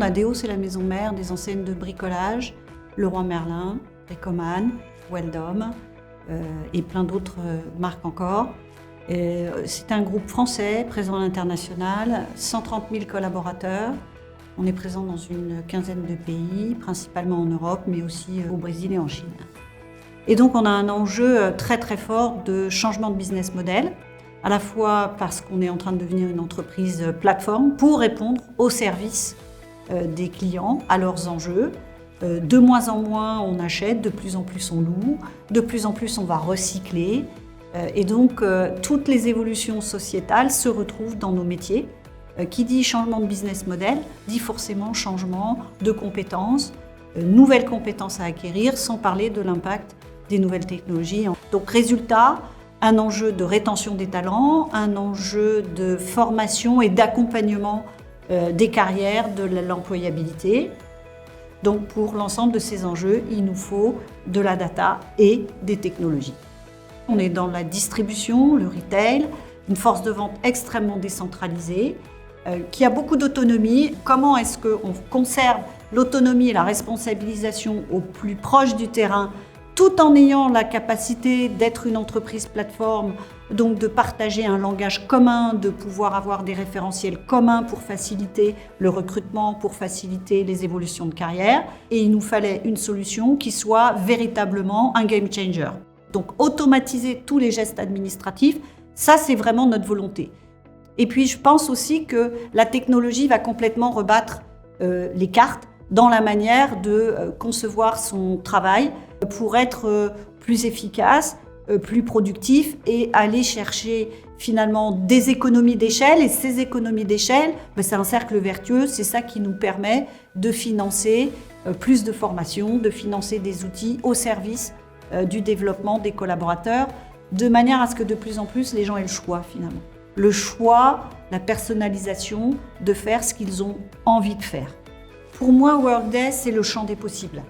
Adeo, c'est la maison mère des enseignes de bricolage, Leroy Merlin, Bricoman, Weldom et plein d'autres marques encore. C'est un groupe français présent à l'international, 130 000 collaborateurs. On est présent dans une quinzaine de pays, principalement en Europe, mais aussi au Brésil et en Chine. Et donc on a un enjeu très très fort de changement de business model, à la fois parce qu'on est en train de devenir une entreprise plateforme pour répondre aux services des clients, à leurs enjeux. De moins en moins on achète, de plus en plus on loue, de plus en plus on va recycler. Et donc toutes les évolutions sociétales se retrouvent dans nos métiers. Qui dit changement de business model, dit forcément changement de compétences, nouvelles compétences à acquérir, sans parler de l'impact des nouvelles technologies. Donc résultat, un enjeu de rétention des talents, un enjeu de formation et d'accompagnement des carrières, de l'employabilité. Donc pour l'ensemble de ces enjeux, il nous faut de la data et des technologies. On est dans la distribution, le retail, une force de vente extrêmement décentralisée, qui a beaucoup d'autonomie. Comment est-ce qu'on conserve l'autonomie et la responsabilisation au plus proche du terrain, tout en ayant la capacité d'être une entreprise plateforme, donc de partager un langage commun, de pouvoir avoir des référentiels communs pour faciliter le recrutement, pour faciliter les évolutions de carrière. Et il nous fallait une solution qui soit véritablement un game changer. Donc automatiser tous les gestes administratifs, ça c'est vraiment notre volonté. Et puis je pense aussi que la technologie va complètement rebattre les cartes dans la manière de concevoir son travail pour être plus efficace, plus productif et aller chercher finalement des économies d'échelle. Et ces économies d'échelle, c'est un cercle vertueux, c'est ça qui nous permet de financer plus de formations, de financer des outils au service du développement des collaborateurs, de manière à ce que de plus en plus les gens aient le choix finalement. Le choix, la personnalisation de faire ce qu'ils ont envie de faire. Pour moi, Workday, c'est le champ des possibles.